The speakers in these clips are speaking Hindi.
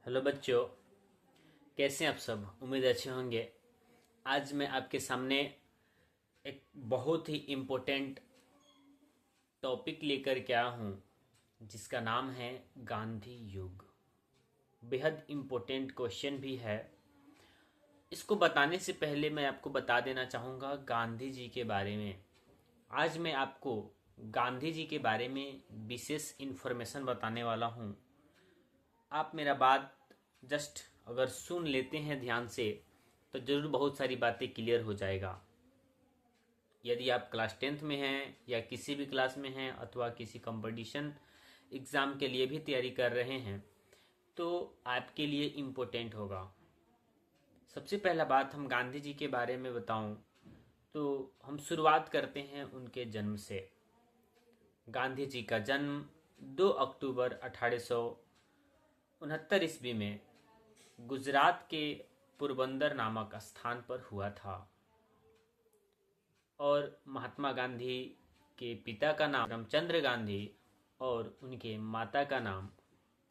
हेलो बच्चों, कैसे हैं आप सब। उम्मीद अच्छे होंगे। आज मैं आपके सामने एक बहुत ही इम्पोर्टेंट टॉपिक लेकर के आया हूँ जिसका नाम है गांधी युग। बेहद इम्पोर्टेंट क्वेश्चन भी है। इसको बताने से पहले मैं आपको बता देना चाहूँगा गांधी जी के बारे में। आज मैं आपको गांधी जी के बारे में विशेष इन्फॉर्मेशन बताने वाला हूँ। आप मेरा बात जस्ट अगर सुन लेते हैं ध्यान से तो ज़रूर बहुत सारी बातें क्लियर हो जाएगा। यदि आप क्लास 10th में हैं या किसी भी क्लास में हैं अथवा किसी कंपटीशन एग्ज़ाम के लिए भी तैयारी कर रहे हैं तो आपके लिए इम्पोर्टेंट होगा। सबसे पहला बात हम गांधी जी के बारे में बताऊं तो हम शुरुआत करते हैं उनके जन्म से। गांधी जी का जन्म 2 अक्टूबर 1869 ईस्वी में गुजरात के पोरबंदर नामक स्थान पर हुआ था। और महात्मा गांधी के पिता का नाम रामचंद्र गांधी और उनके माता का नाम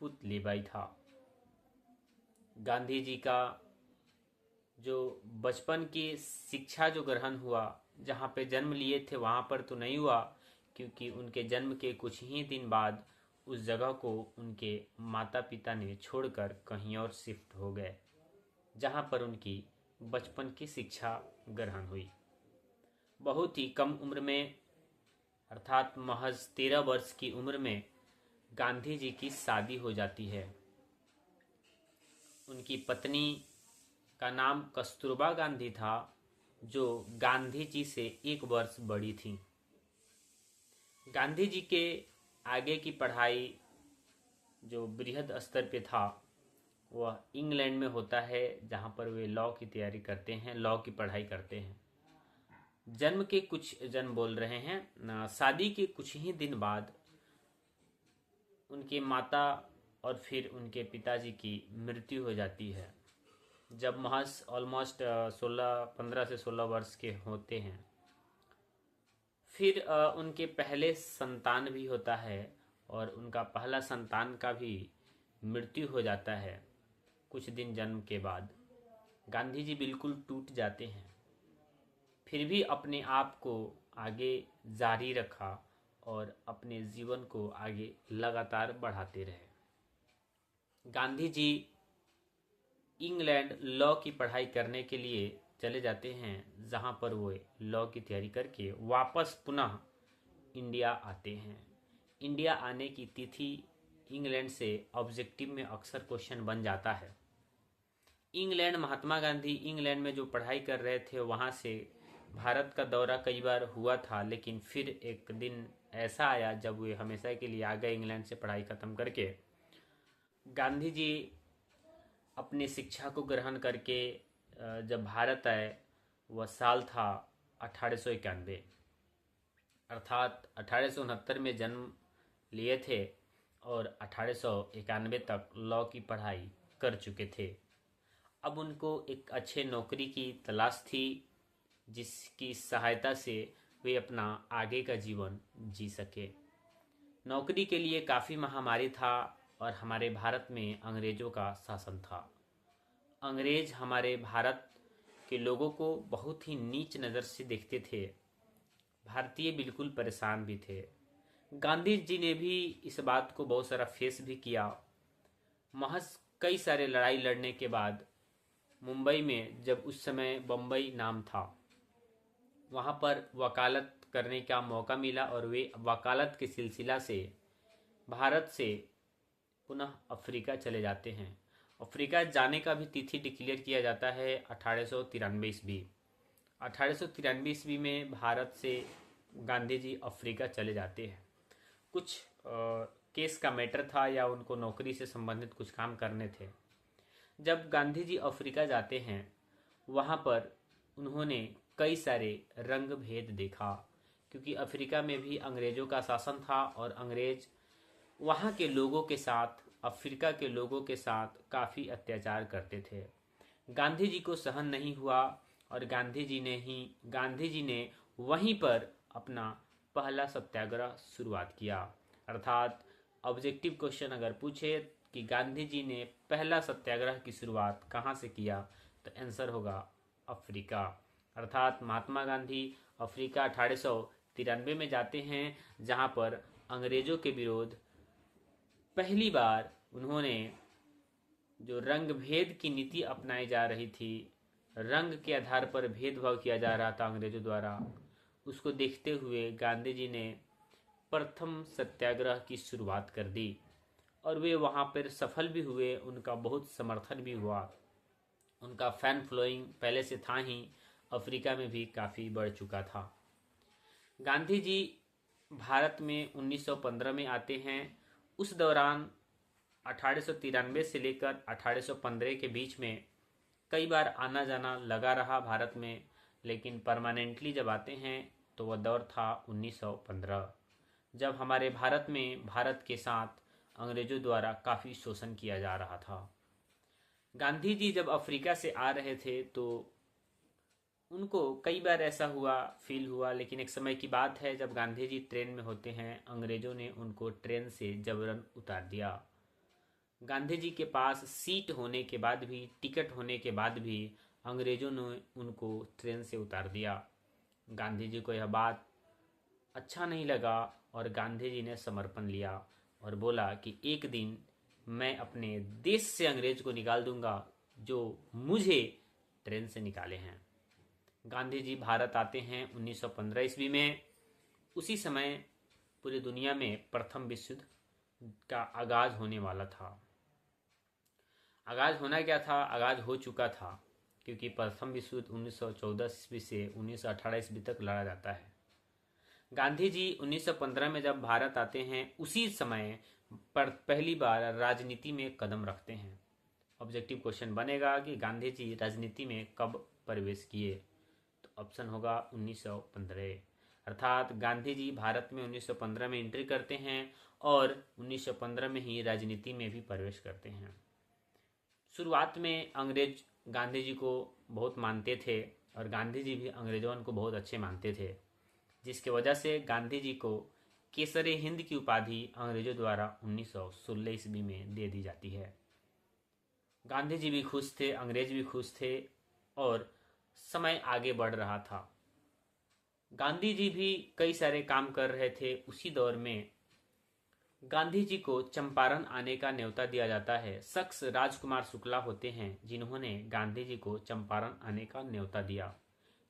पुतलीबाई था। गांधी जी का जो बचपन की शिक्षा जो ग्रहण हुआ, जहाँ पे जन्म लिए थे वहाँ पर तो नहीं हुआ, क्योंकि उनके जन्म के कुछ ही दिन बाद उस जगह को उनके माता पिता ने छोड़कर कहीं और शिफ्ट हो गए, जहाँ पर उनकी बचपन की शिक्षा ग्रहण हुई। बहुत ही कम उम्र में अर्थात महज 13 वर्ष की उम्र में गांधी जी की शादी हो जाती है। उनकी पत्नी का नाम कस्तूरबा गांधी था, जो गांधी जी से 1 वर्ष बड़ी थी। गांधी जी के आगे की पढ़ाई जो बृहद स्तर पे था वह इंग्लैंड में होता है, जहाँ पर वे लॉ की तैयारी करते हैं, लॉ की पढ़ाई करते हैं। जन्म के कुछ जन्म बोल रहे हैं, शादी के कुछ ही दिन बाद उनके माता और फिर उनके पिताजी की मृत्यु हो जाती है, जब महज ऑलमोस्ट 15 से 16 वर्ष के होते हैं। फिर उनके पहले संतान भी होता है और उनका पहला संतान का भी मृत्यु हो जाता है कुछ दिन जन्म के बाद। गांधी जी बिल्कुल टूट जाते हैं, फिर भी अपने आप को आगे जारी रखा और अपने जीवन को आगे लगातार बढ़ाते रहे। गांधी जी इंग्लैंड लॉ की पढ़ाई करने के लिए चले जाते हैं, जहां पर वो लॉ की तैयारी करके वापस पुनः इंडिया आते हैं। इंडिया आने की तिथि इंग्लैंड से ऑब्जेक्टिव में अक्सर क्वेश्चन बन जाता है। इंग्लैंड, महात्मा गांधी इंग्लैंड में जो पढ़ाई कर रहे थे वहाँ से भारत का दौरा कई बार हुआ था, लेकिन फिर एक दिन ऐसा आया जब वे हमेशा के लिए आ गए इंग्लैंड से पढ़ाई खत्म करके। गांधी जी अपनी शिक्षा को ग्रहण करके जब भारत आए, वह साल था 1891, अर्थात 1869 में जन्म लिए थे और 1891 तक लॉ की पढ़ाई कर चुके थे। अब उनको एक अच्छे नौकरी की तलाश थी, जिसकी सहायता से वे अपना आगे का जीवन जी सके। नौकरी के लिए काफ़ी महामारी था और हमारे भारत में अंग्रेज़ों का शासन था। अंग्रेज़ हमारे भारत के लोगों को बहुत ही नीच नज़र से देखते थे। भारतीय बिल्कुल परेशान भी थे। गांधी जी ने भी इस बात को बहुत सारा फेस भी किया। महज कई सारे लड़ाई लड़ने के बाद मुंबई में, जब उस समय बम्बई नाम था, वहाँ पर वकालत करने का मौका मिला और वे वकालत के सिलसिला से भारत से पुनः अफ्रीका चले जाते हैं। अफ्रीका जाने का भी तिथि डिक्लेयर किया जाता है 1893 ईस्वी। 1893 ईस्वी में भारत से गांधी जी अफ्रीका चले जाते हैं। कुछ केस का मैटर था या उनको नौकरी से संबंधित कुछ काम करने थे। जब गांधी जी अफ्रीका जाते हैं, वहाँ पर उन्होंने कई सारे रंग भेद देखा, क्योंकि अफ्रीका में भी अंग्रेज़ों का शासन था और अंग्रेज़ वहाँ के लोगों के साथ, अफ्रीका के लोगों के साथ काफ़ी अत्याचार करते थे। गांधी जी को सहन नहीं हुआ और गांधी जी ने वहीं पर अपना पहला सत्याग्रह शुरुआत किया। अर्थात ऑब्जेक्टिव क्वेश्चन अगर पूछे कि गांधी जी ने पहला सत्याग्रह की शुरुआत कहाँ से किया, तो आंसर होगा अफ्रीका। अर्थात महात्मा गांधी अफ्रीका 1893 में जाते हैं, जहाँ पर अंग्रेजों के विरोध पहली बार उन्होंने जो रंग भेद की नीति अपनाई जा रही थी, रंग के आधार पर भेदभाव किया जा रहा था अंग्रेजों द्वारा, उसको देखते हुए गांधी जी ने प्रथम सत्याग्रह की शुरुआत कर दी और वे वहाँ पर सफल भी हुए। उनका बहुत समर्थन भी हुआ। उनका फैन फ्लोइंग पहले से था ही, अफ्रीका में भी काफ़ी बढ़ चुका था। गांधी जी भारत में 1915 में आते हैं। उस दौरान 1893 से लेकर 1815 के बीच में कई बार आना जाना लगा रहा भारत में, लेकिन परमानेंटली जब आते हैं तो वह दौर था 1915, जब हमारे भारत में भारत के साथ अंग्रेजों द्वारा काफ़ी शोषण किया जा रहा था। गांधी जी जब अफ्रीका से आ रहे थे तो उनको कई बार ऐसा फील हुआ, लेकिन एक समय की बात है जब गांधी जी ट्रेन में होते हैं, अंग्रेजों ने उनको ट्रेन से जबरन उतार दिया। गांधी जी के पास सीट होने के बाद भी, टिकट होने के बाद भी अंग्रेजों ने उनको ट्रेन से उतार दिया। गांधी जी को यह बात अच्छा नहीं लगा और गांधी जी ने समर्पण लिया और बोला कि एक दिन मैं अपने देश से अंग्रेज को निकाल दूंगा जो मुझे ट्रेन से निकाले हैं। गांधी जी भारत आते हैं 1915 ईस्वी में। उसी समय पूरी दुनिया में प्रथम विश्व युद्ध का आगाज होने वाला था। आगाज होना क्या था, आगाज हो चुका था, क्योंकि प्रथम विश्व युद्ध 1914 ईस्वी से 1918 ईस्वी तक लड़ा जाता है। गांधी जी 1915 में जब भारत आते हैं, उसी समय पर पहली बार राजनीति में कदम रखते हैं। ऑब्जेक्टिव क्वेश्चन बनेगा कि गांधी जी राजनीति में कब प्रवेश किए, तो ऑप्शन होगा 1915। अर्थात गांधी जी भारत में 1915 में एंट्री करते हैं और 1915 में ही राजनीति में भी प्रवेश करते हैं। शुरुआत में अंग्रेज गांधी जी को बहुत मानते थे और गांधी जी भी अंग्रेजों को बहुत अच्छे मानते थे, जिसकी वजह से गांधी जी को केसरे हिंद की उपाधि अंग्रेजों द्वारा 1916 ईस्वी में दे दी जाती है। गांधी जी भी खुश थे, अंग्रेज भी खुश थे और समय आगे बढ़ रहा था। गांधी जी भी कई सारे काम कर रहे थे। उसी दौर में गांधी जी को चंपारण आने का न्योता दिया जाता है। शख्स राजकुमार शुक्ला होते हैं जिन्होंने गांधी जी को चंपारण आने का न्योता दिया,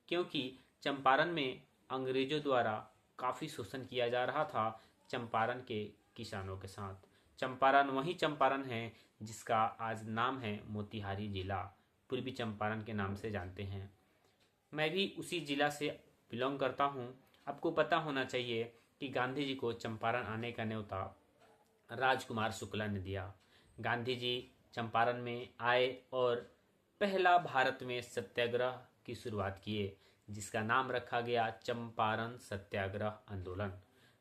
क्योंकि चंपारण में अंग्रेजों द्वारा काफ़ी शोषण किया जा रहा था चंपारण के किसानों के साथ। चंपारण वही चंपारण है जिसका आज नाम है मोतिहारी जिला, पूर्वी चंपारण के नाम से जानते हैं। मैं भी उसी जिला से बिलोंग करता हूँ। आपको पता होना चाहिए कि गांधी जी को चंपारण आने का न्योता राजकुमार शुक्ला ने दिया। गांधी जी चंपारण में आए और पहला भारत में सत्याग्रह की शुरुआत किए, जिसका नाम रखा गया चंपारण सत्याग्रह आंदोलन।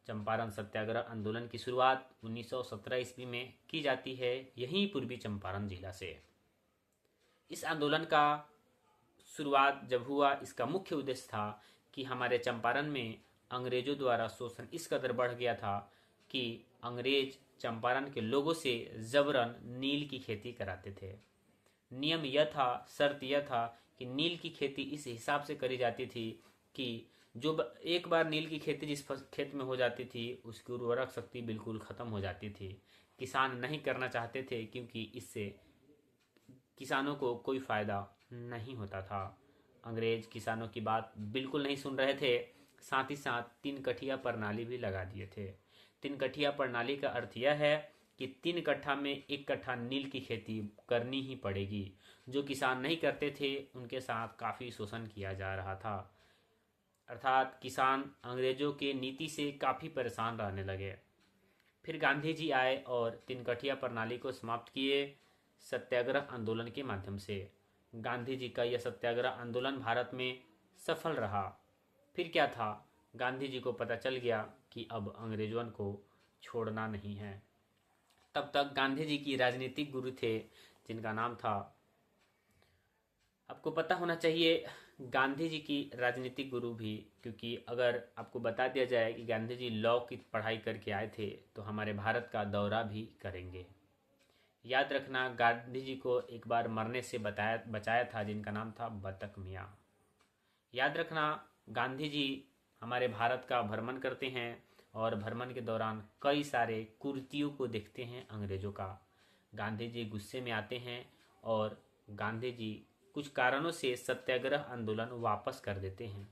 चंपारण सत्याग्रह आंदोलन की शुरुआत 1917 ईस्वी में की जाती है, यहीं पूर्वी चंपारण जिला से। इस आंदोलन का शुरुआत जब हुआ, इसका मुख्य उद्देश्य था कि हमारे चंपारण में अंग्रेजों द्वारा शोषण इस कदर बढ़ गया था कि अंग्रेज चंपारण के लोगों से जबरन नील की खेती कराते थे। नियम यह था, शर्त यह था कि नील की खेती इस हिसाब से करी जाती थी कि जो एक बार नील की खेती जिस खेत में हो जाती थी, उसकी उर्वरक शक्ति बिल्कुल ख़त्म हो जाती थी। किसान नहीं करना चाहते थे क्योंकि इससे किसानों को कोई फ़ायदा नहीं होता था। अंग्रेज किसानों की बात बिल्कुल नहीं सुन रहे थे। साथ ही साथ 3 कठिया प्रणाली भी लगा दिए थे। 3 कठिया प्रणाली का अर्थ यह है कि 3 कट्ठा में 1 कट्ठा नील की खेती करनी ही पड़ेगी। जो किसान नहीं करते थे उनके साथ काफ़ी शोषण किया जा रहा था। अर्थात किसान अंग्रेजों के नीति से काफ़ी परेशान रहने लगे। फिर गांधी जी आए और 3 कठिया प्रणाली को समाप्त किए सत्याग्रह आंदोलन के माध्यम से। गांधी जी का यह सत्याग्रह आंदोलन भारत में सफल रहा। फिर क्या था, गांधी जी को पता चल गया कि अब अंग्रेजों को छोड़ना नहीं है। तब तक गांधी जी की राजनीतिक गुरु थे जिनका नाम था, आपको पता होना चाहिए गांधी जी की राजनीतिक गुरु भी, क्योंकि अगर आपको बता दिया जाए कि गांधी जी लॉ की पढ़ाई करके आए थे तो हमारे भारत का दौरा भी करेंगे। याद रखना, गांधी जी को एक बार मरने से बचाया था, जिनका नाम था बतक मियाँ। याद रखना, गांधी जी हमारे भारत का भ्रमण करते हैं और भ्रमण के दौरान कई सारे कुरीतियों को देखते हैं अंग्रेजों का। गांधी जी गुस्से में आते हैं और गांधी जी कुछ कारणों से सत्याग्रह आंदोलन वापस कर देते हैं।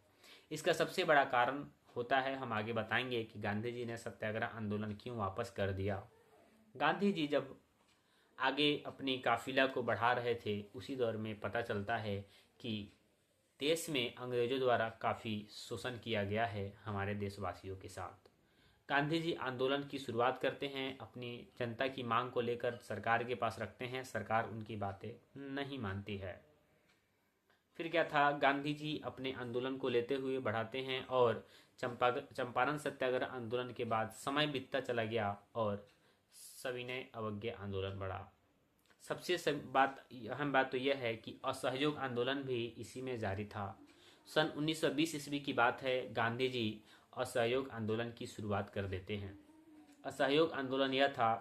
इसका सबसे बड़ा कारण होता है, हम आगे बताएंगे कि गांधी जी ने सत्याग्रह आंदोलन क्यों वापस कर दिया। गांधी जी जब आगे अपनी काफिला को बढ़ा रहे थे, उसी दौर में पता चलता है कि देश में अंग्रेजों द्वारा काफ़ी शोषण किया गया है हमारे देशवासियों के साथ। गांधी जी आंदोलन की शुरुआत करते हैं, अपनी जनता की मांग को लेकर सरकार के पास रखते हैं। सरकार उनकी बातें नहीं मानती है। फिर क्या था, गांधी जी अपने आंदोलन को लेते हुए बढ़ाते हैं और चंपारण सत्याग्रह आंदोलन के बाद समय बीतता चला गया और सविनय अवज्ञा आंदोलन बढ़ा। सबसे अहम बात तो यह है कि असहयोग आंदोलन भी इसी में जारी था। सन 1920 ईस्वी की बात है, गांधी जी असहयोग आंदोलन की शुरुआत कर देते हैं। असहयोग आंदोलन यह था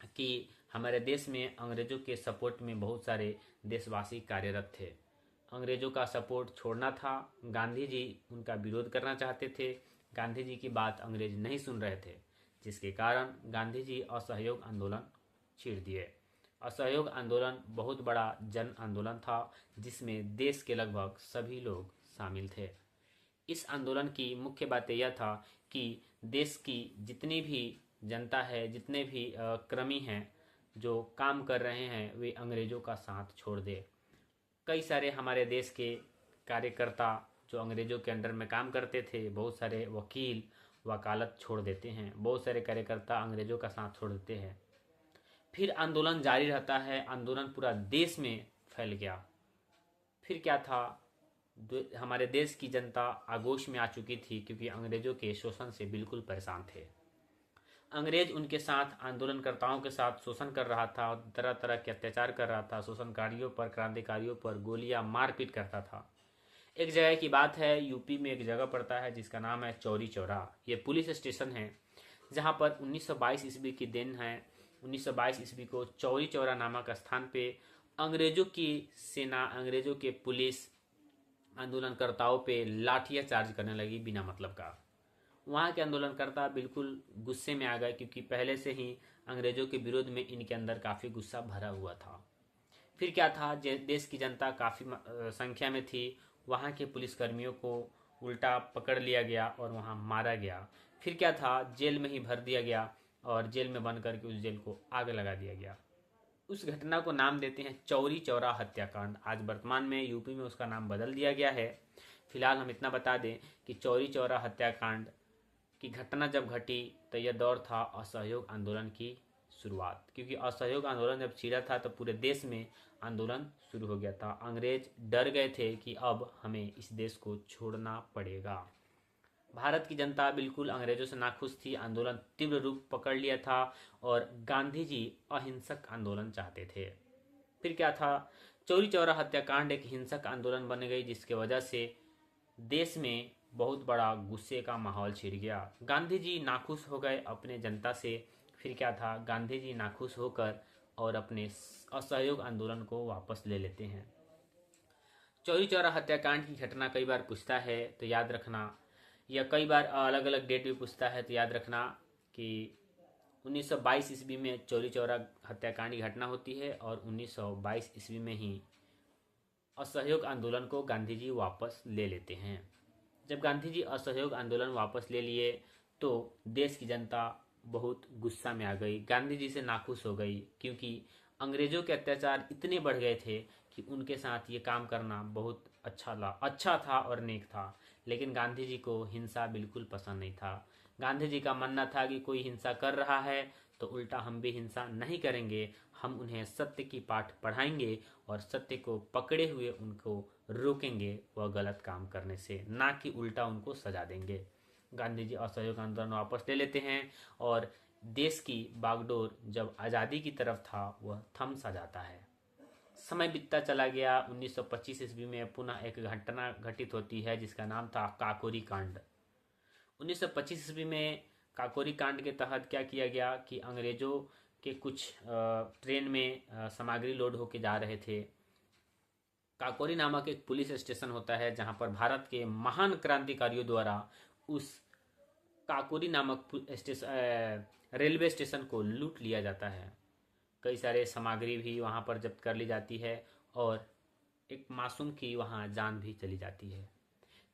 कि हमारे देश में अंग्रेजों के सपोर्ट में बहुत सारे देशवासी कार्यरत थे। अंग्रेजों का सपोर्ट छोड़ना था। गांधी जी उनका विरोध करना चाहते थे। गांधी जी की बात अंग्रेज नहीं सुन रहे थे, जिसके कारण गांधी जी असहयोग आंदोलन छेड़ दिए। असहयोग आंदोलन बहुत बड़ा जन आंदोलन था, जिसमें देश के लगभग सभी लोग शामिल थे। इस आंदोलन की मुख्य बात यह था कि देश की जितनी भी जनता है, जितने भी कर्मी हैं जो काम कर रहे हैं, वे अंग्रेजों का साथ छोड़ दे। कई सारे हमारे देश के कार्यकर्ता जो अंग्रेजों के अंडर में काम करते थे, बहुत सारे वकील वकालत छोड़ देते हैं, बहुत सारे कार्यकर्ता अंग्रेजों का साथ छोड़ देते हैं। फिर आंदोलन जारी रहता है। आंदोलन पूरा देश में फैल गया। फिर क्या था, हमारे देश की जनता आगोश में आ चुकी थी, क्योंकि अंग्रेजों के शोषण से बिल्कुल परेशान थे। अंग्रेज उनके साथ, आंदोलनकर्ताओं के साथ शोषण कर रहा था, तरह तरह के अत्याचार कर रहा था। शोषणकारियों पर, क्रांतिकारियों पर गोलियां मारपीट करता था। एक जगह की बात है, यूपी में एक जगह पड़ता है जिसका नाम है चौरी चौरा। ये पुलिस स्टेशन है, जहाँ पर 1922 ईस्वी की दिन है। 1922 ईस्वी को चौरी चौरा नामक स्थान पे अंग्रेजों की सेना, अंग्रेजों के पुलिस आंदोलनकर्ताओं पे लाठियां चार्ज करने लगी बिना मतलब का। वहाँ के आंदोलनकर्ता बिल्कुल गुस्से में आ गए, क्योंकि पहले से ही अंग्रेजों के विरोध में इनके अंदर काफ़ी गुस्सा भरा हुआ था। फिर क्या था, देश की जनता काफ़ी संख्या में थी। वहाँ के पुलिसकर्मियों को उल्टा पकड़ लिया गया और वहाँ मारा गया। फिर क्या था, जेल में ही भर दिया गया और जेल में बंद करके उस जेल को आग लगा दिया गया। उस घटना को नाम देते हैं चौरी चौरा हत्याकांड। आज वर्तमान में यूपी में उसका नाम बदल दिया गया है। फिलहाल हम इतना बता दें कि चौरी चौरा हत्याकांड की घटना जब घटी तो यह दौर था असहयोग आंदोलन की शुरुआत, क्योंकि असहयोग आंदोलन जब छिड़ा था तो पूरे देश में आंदोलन शुरू हो गया था। अंग्रेज डर गए थे कि अब हमें इस देश को छोड़ना पड़ेगा। भारत की जनता बिल्कुल अंग्रेजों से नाखुश थी। आंदोलन तीव्र रूप पकड़ लिया था और गांधी जी अहिंसक आंदोलन चाहते थे। फिर क्या था, चौरी चौरा हत्याकांड एक हिंसक आंदोलन बन गई, जिसके वजह से देश में बहुत बड़ा गुस्से का माहौल छिड़ गया। गांधी जी नाखुश हो गए अपने जनता से। फिर क्या था, गांधी जी नाखुश होकर और अपने असहयोग आंदोलन को वापस ले लेते हैं। चौरी चौरा हत्याकांड की घटना कई बार पूछता है, तो याद रखना, या कई बार अलग अलग डेट भी पूछता है, तो याद रखना कि 1922 ईस्वी में चौरी चौरा हत्याकांड की घटना होती है और 1922 ईस्वी में ही असहयोग आंदोलन को गांधी जी वापस ले लेते हैं। जब गांधी जी असहयोग आंदोलन वापस ले लिए तो देश की जनता बहुत गुस्सा में आ गई, गांधी जी से नाखुश हो गई, क्योंकि अंग्रेजों के अत्याचार इतने बढ़ गए थे कि उनके साथ ये काम करना बहुत अच्छा था और नेक था। लेकिन गांधी जी को हिंसा बिल्कुल पसंद नहीं था। गांधी जी का मानना था कि कोई हिंसा कर रहा है तो उल्टा हम भी हिंसा नहीं करेंगे, हम उन्हें सत्य की पाठ पढ़ाएंगे और सत्य को पकड़े हुए उनको रोकेंगे वह गलत काम करने से, ना कि उल्टा उनको सजा देंगे। गांधी जी असहयोग आंदोलन वापस ले लेते हैं और देश की बागडोर जब आज़ादी की तरफ था वह थम सा जाता है। समय बीतता चला गया। 1925 ईस्वी में पुनः एक घटना घटित होती है जिसका नाम था काकोरी कांड। 1925 ईस्वी में काकोरी कांड के तहत क्या किया गया कि अंग्रेजों के कुछ ट्रेन में सामग्री लोड होके जा रहे थे। काकोरी नामक एक पुलिस स्टेशन होता है जहां पर भारत के महान क्रांतिकारियों द्वारा उस काकोरी नामक रेलवे स्टेशन को लूट लिया जाता है। कई सारे सामग्री भी वहां पर जब्त कर ली जाती है और एक मासूम की वहां जान भी चली जाती है।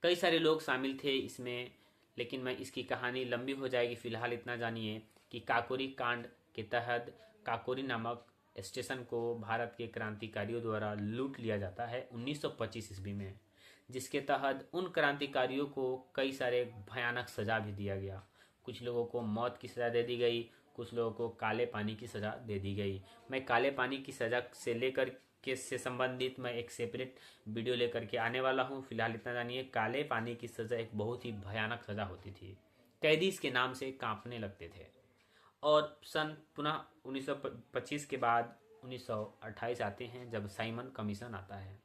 कई सारे लोग शामिल थे इसमें, लेकिन मैं इसकी कहानी लंबी हो जाएगी। फिलहाल इतना जानिए कि काकोरी कांड के तहत काकोरी नामक स्टेशन को भारत के क्रांतिकारियों द्वारा लूट लिया जाता है 1925 ईस्वी में, जिसके तहत उन क्रांतिकारियों को कई सारे भयानक सजा भी दिया गया। कुछ लोगों को मौत की सजा दे दी गई, कुछ लोगों को काले पानी की सजा दे दी गई। मैं काले पानी की सजा से लेकर के से संबंधित मैं एक सेपरेट वीडियो लेकर के आने वाला हूँ। फिलहाल इतना जानिए, काले पानी की सजा एक बहुत ही भयानक सजा होती थी। कैदी इसके नाम से कांपने लगते थे। और सन पुनः 1925 के बाद 1928 आते हैं जब साइमन कमीशन आता है,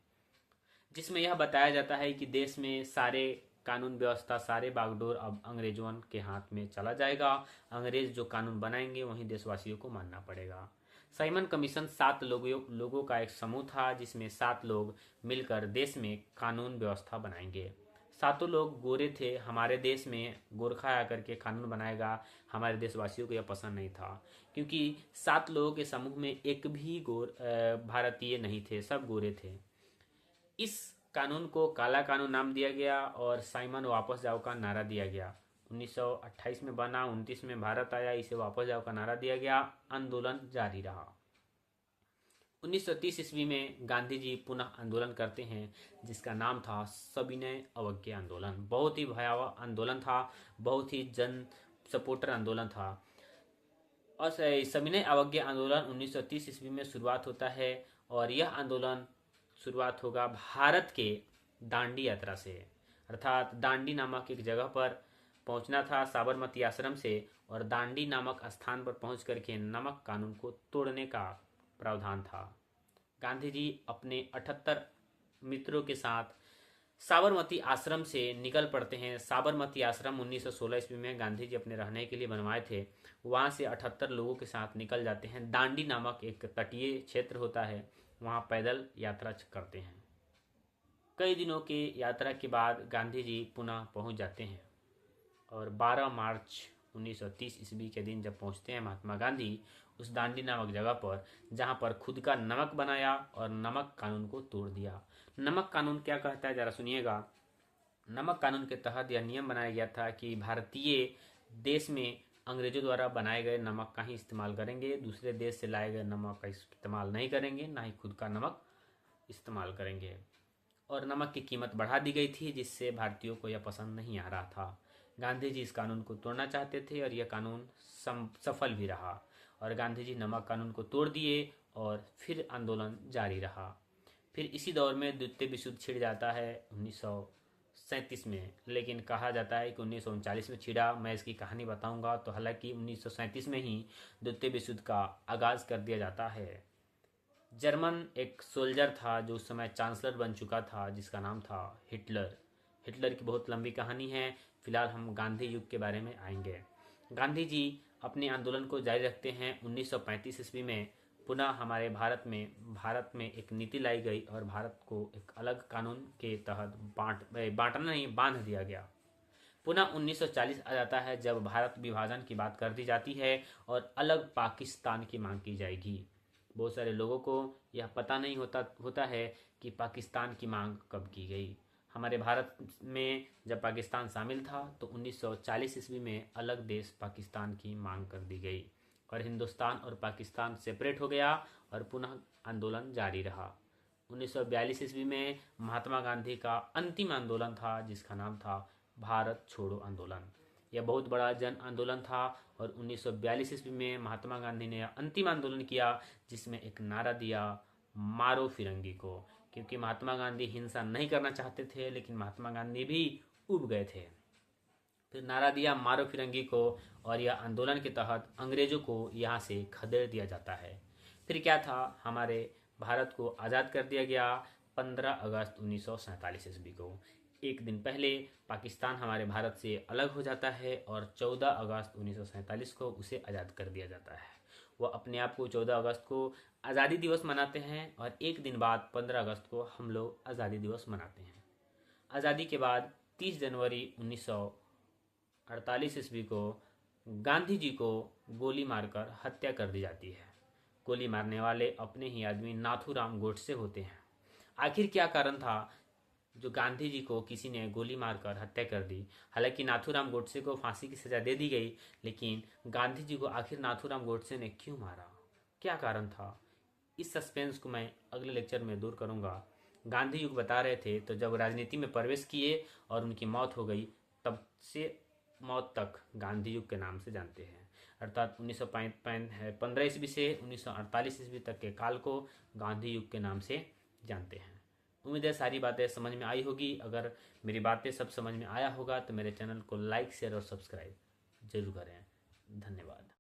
जिसमें यह बताया जाता है कि देश में सारे कानून व्यवस्था, सारे बागडोर अब अंग्रेजों के हाथ में चला जाएगा। अंग्रेज जो कानून बनाएंगे वहीं देशवासियों को मानना पड़ेगा। साइमन कमीशन 7 लोगों का एक समूह था, जिसमें 7 लोग मिलकर देश में कानून व्यवस्था बनाएंगे। 7 लोग गोरे थे। हमारे देश में गोरखा आकर के कानून बनाएगा, हमारे देशवासियों को यह पसंद नहीं था, क्योंकि 7 लोगों के समूह में एक भी भारतीय नहीं थे, सब गोरे थे। इस कानून को काला कानून नाम दिया गया और साइमन वापस जाओ का नारा दिया गया। 1928 में बना, 29 में भारत आया, इसे वापस जाओ का नारा दिया गया। आंदोलन जारी रहा। 1930 ईस्वी में गांधी जी पुनः आंदोलन करते हैं, जिसका नाम था सविनय अवज्ञा आंदोलन। बहुत ही भयावह आंदोलन था, बहुत ही जन सपोर्टर आंदोलन था। और सविनय अवज्ञा आंदोलन 1930 ईस्वी में शुरुआत होता है और यह आंदोलन शुरुआत होगा भारत के दांडी यात्रा से। अर्थात दांडी नामक एक जगह पर पहुंचना था साबरमती आश्रम से, और दांडी नामक स्थान पर पहुंच करके नमक कानून को तोड़ने का प्रावधान था। गांधी जी अपने 78 मित्रों के साथ साबरमती आश्रम से निकल पड़ते हैं। साबरमती आश्रम 1916 ईस्वी में गांधी जी अपने रहने के लिए बनवाए थे। वहां से 78 लोगों के साथ निकल जाते हैं। दांडी नामक एक तटीय क्षेत्र होता है, वहां पैदल यात्रा करते हैं। कई दिनों के यात्रा के बाद गांधी जी पुनः पहुंच जाते हैं और 12 मार्च 1930 ईस्वी के दिन जब पहुंचते हैं महात्मा गांधी उस दांडी नामक जगह पर, जहां पर खुद का नमक बनाया और नमक कानून को तोड़ दिया। नमक कानून क्या कहता है, जरा सुनिएगा। नमक कानून के तहत यह नियम बनाया गया था कि भारतीय देश में अंग्रेजों द्वारा बनाए गए नमक का ही इस्तेमाल करेंगे, दूसरे देश से लाए गए नमक का इस्तेमाल नहीं करेंगे, ना ही खुद का नमक इस्तेमाल करेंगे। और नमक की कीमत बढ़ा दी गई थी, जिससे भारतीयों को यह पसंद नहीं आ रहा था। गांधी जी इस कानून को तोड़ना चाहते थे और यह कानून सफल भी रहा, और गांधी जी नमक कानून को तोड़ दिए और फिर आंदोलन जारी रहा। फिर इसी दौर में द्वितीय विश्व युद्ध छिड़ जाता है 1937 में, लेकिन कहा जाता है कि 1939 में छिड़ा। मैं इसकी कहानी बताऊंगा। तो हालांकि 1937 में ही द्वितीय विश्व युद्ध का आगाज कर दिया जाता है। जर्मन एक सोल्जर था जो उस समय चांसलर बन चुका था, जिसका नाम था हिटलर। हिटलर की बहुत लंबी कहानी है, फिलहाल हम गांधी युग के बारे में आएंगे। गांधी जी अपने आंदोलन को जारी रखते हैं। 1935 ईस्वी में पुनः हमारे भारत में एक नीति लाई गई और भारत को एक अलग कानून के तहत बांटना नहीं, बांध दिया गया। पुनः 1940 आ जाता है जब भारत विभाजन की बात कर दी जाती है और अलग पाकिस्तान की मांग की जाएगी। बहुत सारे लोगों को यह पता नहीं होता है कि पाकिस्तान की मांग कब की गई। हमारे भारत में जब पाकिस्तान शामिल था तो 1940 ईस्वी में अलग देश पाकिस्तान की मांग कर दी गई और हिंदुस्तान और पाकिस्तान सेपरेट हो गया और पुनः आंदोलन जारी रहा। 1942 ईस्वी में महात्मा गांधी का अंतिम आंदोलन था, जिसका नाम था भारत छोड़ो आंदोलन। यह बहुत बड़ा जन आंदोलन था और 1942 ईस्वी में महात्मा गांधी ने अंतिम आंदोलन किया, जिसमें एक नारा दिया, मारो फिरंगी को। क्योंकि महात्मा गांधी हिंसा नहीं करना चाहते थे, लेकिन महात्मा गांधी भी उब गए थे। फिर नारा दिया, मारो फिरंगी को, और यह आंदोलन के तहत अंग्रेजों को यहाँ से खदेड़ दिया जाता है। फिर क्या था, हमारे भारत को आज़ाद कर दिया गया 15 अगस्त 1947 ईस्वी को। एक दिन पहले पाकिस्तान हमारे भारत से अलग हो जाता है और 14 अगस्त 1947 को उसे आज़ाद कर दिया जाता है। वो अपने आप को 14 अगस्त को आज़ादी दिवस मनाते हैं और एक दिन बाद 15 अगस्त को हम लोग आज़ादी दिवस मनाते हैं। आज़ादी के बाद 30 जनवरी 1948 ईस्वी को गांधी जी को गोली मारकर हत्या कर दी जाती है। गोली मारने वाले अपने ही आदमी नाथूराम गोडसे होते हैं। आखिर क्या कारण था जो गांधी जी को किसी ने गोली मारकर हत्या कर दी? हालांकि नाथूराम गोडसे को फांसी की सजा दे दी गई, लेकिन गांधी जी को आखिर नाथूराम गोडसे ने क्यों मारा? क्या कारण था? इस सस्पेंस को मैं अगले लेक्चर में दूर करूंगा। गांधी जी को बता रहे थे, तो जब राजनीति में प्रवेश किए और उनकी मौत हो गई, तब से मौत तक गांधी युग के नाम से जानते हैं। अर्थात 1915 ईस्वी से 1948 ईस्वी तक के काल को गांधी युग के नाम से जानते हैं। उम्मीद है सारी बातें समझ में आई होगी। अगर मेरी बातें सब समझ में आया होगा तो मेरे चैनल को लाइक, शेयर और सब्सक्राइब जरूर करें। धन्यवाद।